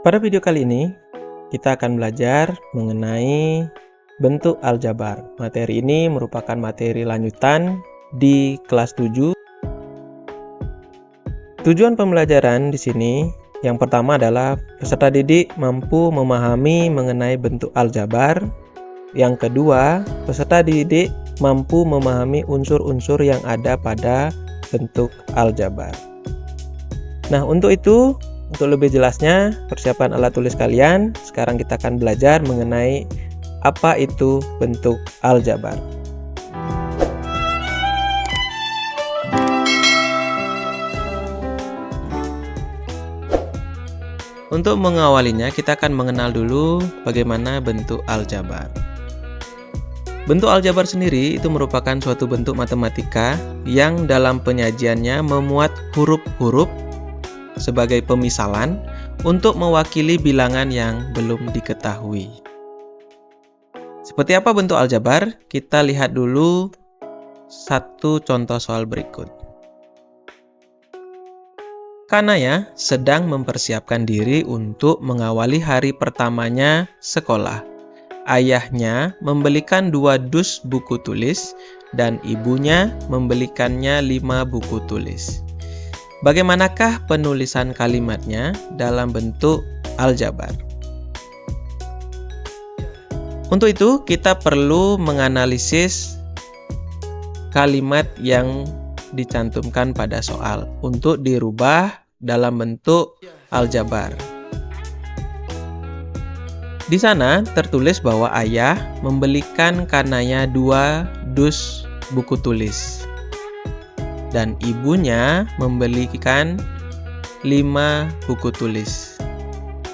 Pada video kali ini, kita akan belajar mengenai bentuk aljabar. Materi ini merupakan materi lanjutan di kelas 7. Tujuan pembelajaran di sini yang pertama adalah peserta didik mampu memahami mengenai bentuk aljabar. Yang kedua, peserta didik mampu memahami unsur-unsur yang ada pada bentuk aljabar. Nah, untuk itu, untuk lebih jelasnya, persiapan alat tulis kalian. Sekarang kita akan belajar mengenai apa itu bentuk aljabar. Untuk mengawalinya, kita akan mengenal dulu bagaimana bentuk aljabar. Bentuk aljabar sendiri itu merupakan suatu bentuk matematika yang dalam penyajiannya memuat huruf-huruf sebagai pemisalan untuk mewakili bilangan yang belum diketahui. Seperti apa bentuk aljabar? Kita lihat dulu satu contoh soal berikut. Kanaya sedang mempersiapkan diri untuk mengawali hari pertamanya sekolah. Ayahnya membelikan 2 dus buku tulis dan ibunya membelikannya 5 buku tulis. Bagaimanakah penulisan kalimatnya dalam bentuk aljabar? Untuk itu, kita perlu menganalisis kalimat yang dicantumkan pada soal untuk dirubah dalam bentuk aljabar. Di sana tertulis bahwa ayah membelikan Kanaya 2 dus buku tulis dan ibunya membelikan 5 buku tulis.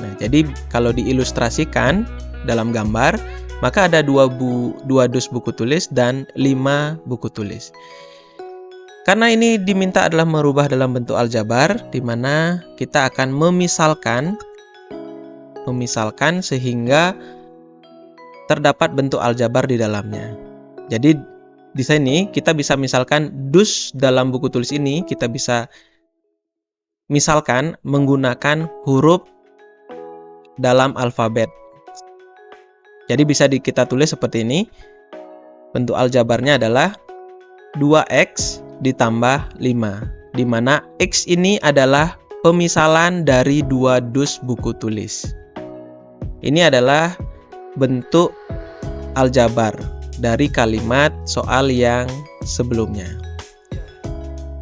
Nah, jadi kalau diilustrasikan dalam gambar, maka ada 2 dus buku tulis dan 5 buku tulis. Karena ini diminta adalah merubah dalam bentuk aljabar, di mana kita akan memisalkan sehingga terdapat bentuk aljabar di dalamnya. Jadi di sini kita bisa misalkan dus dalam buku tulis ini kita bisa misalkan menggunakan huruf dalam alfabet. Jadi bisa kita tulis seperti ini. Bentuk aljabarnya adalah 2x ditambah 5, di mana x ini adalah pemisalan dari 2 dus buku tulis. Ini adalah bentuk aljabar dari kalimat soal yang sebelumnya.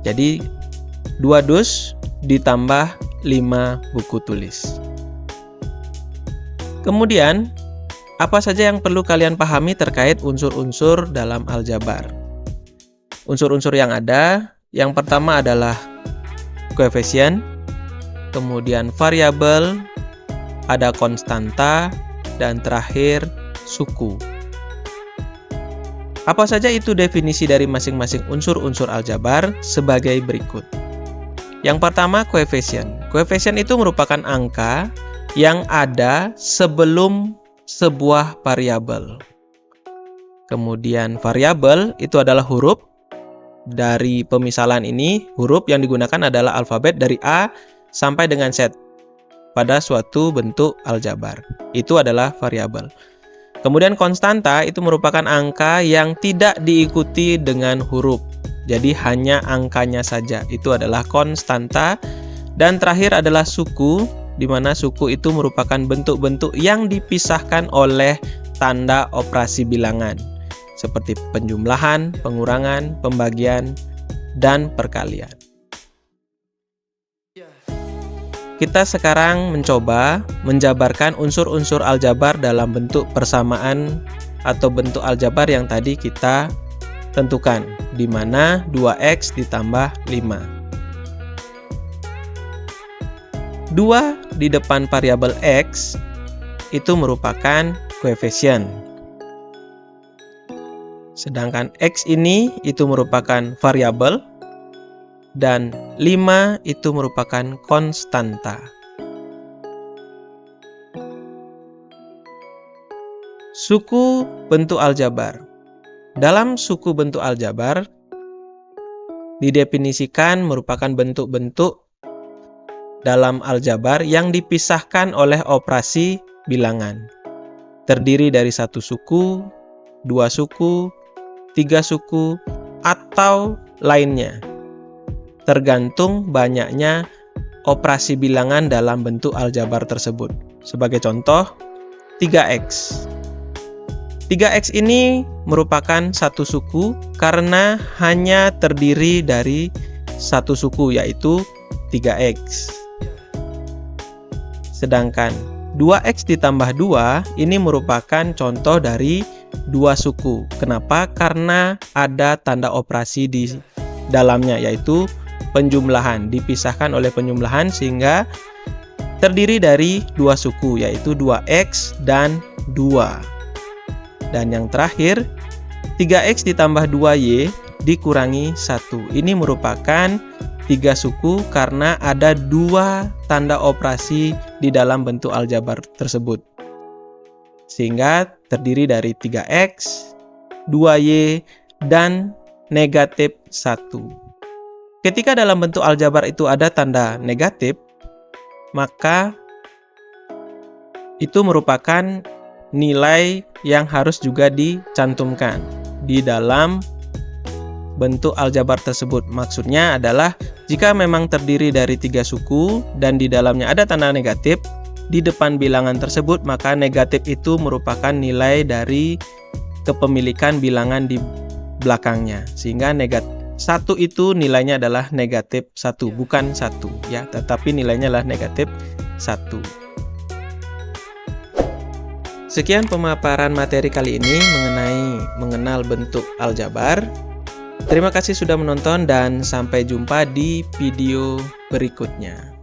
Jadi 2 dus ditambah 5 buku tulis. Kemudian, apa saja yang perlu kalian pahami terkait unsur-unsur dalam aljabar? Unsur-unsur yang ada, yang pertama adalah koefisien, kemudian variabel, ada konstanta, dan terakhir suku. Apa saja itu definisi dari masing-masing unsur-unsur aljabar sebagai berikut. Yang pertama, koefisien. Koefisien itu merupakan angka yang ada sebelum sebuah variabel. Kemudian variabel itu adalah huruf. Dari pemisalan ini, huruf yang digunakan adalah alfabet dari A sampai dengan Z pada suatu bentuk aljabar. Itu adalah variabel. Kemudian konstanta itu merupakan angka yang tidak diikuti dengan huruf. Jadi hanya angkanya saja. Itu adalah konstanta. Dan terakhir adalah suku, di mana suku itu merupakan bentuk-bentuk yang dipisahkan oleh tanda operasi bilangan, seperti penjumlahan, pengurangan, pembagian, dan perkalian. Kita sekarang mencoba menjabarkan unsur-unsur aljabar dalam bentuk persamaan atau bentuk aljabar yang tadi kita tentukan, di mana 2x ditambah 5. 2 di depan variabel x itu merupakan koefisien. Sedangkan x ini itu merupakan variabel. Dan 5 itu merupakan konstanta. Suku bentuk aljabar. Dalam suku bentuk aljabar didefinisikan merupakan bentuk-bentuk dalam aljabar yang dipisahkan oleh operasi bilangan. Terdiri dari 1 suku, 2 suku, 3 suku, atau lainnya. Tergantung banyaknya operasi bilangan dalam bentuk aljabar tersebut. Sebagai contoh, 3x. 3x ini merupakan 1 suku karena hanya terdiri dari 1 suku, yaitu 3x. Sedangkan 2x ditambah 2 ini merupakan contoh dari 2 suku. Kenapa? Karena ada tanda operasi di dalamnya, yaitu penjumlahan. Dipisahkan oleh penjumlahan sehingga terdiri dari 2 suku, yaitu 2x dan 2. Dan yang terakhir, 3x ditambah 2y dikurangi 1. Ini merupakan 3 suku karena ada 2 tanda operasi di dalam bentuk aljabar tersebut. Sehingga terdiri dari 3x, 2y, dan negatif 1. Ketika dalam bentuk aljabar itu ada tanda negatif, maka itu merupakan nilai yang harus juga dicantumkan di dalam bentuk aljabar tersebut. Maksudnya adalah jika memang terdiri dari 3 suku dan di dalamnya ada tanda negatif di depan bilangan tersebut, maka negatif itu merupakan nilai dari kepemilikan bilangan di belakangnya. Sehingga negatif 1 itu nilainya adalah negatif 1, bukan 1 ya, tetapi nilainya adalah negatif 1. Sekian pemaparan materi kali ini mengenai mengenal bentuk aljabar. Terima kasih sudah menonton dan sampai jumpa di video berikutnya.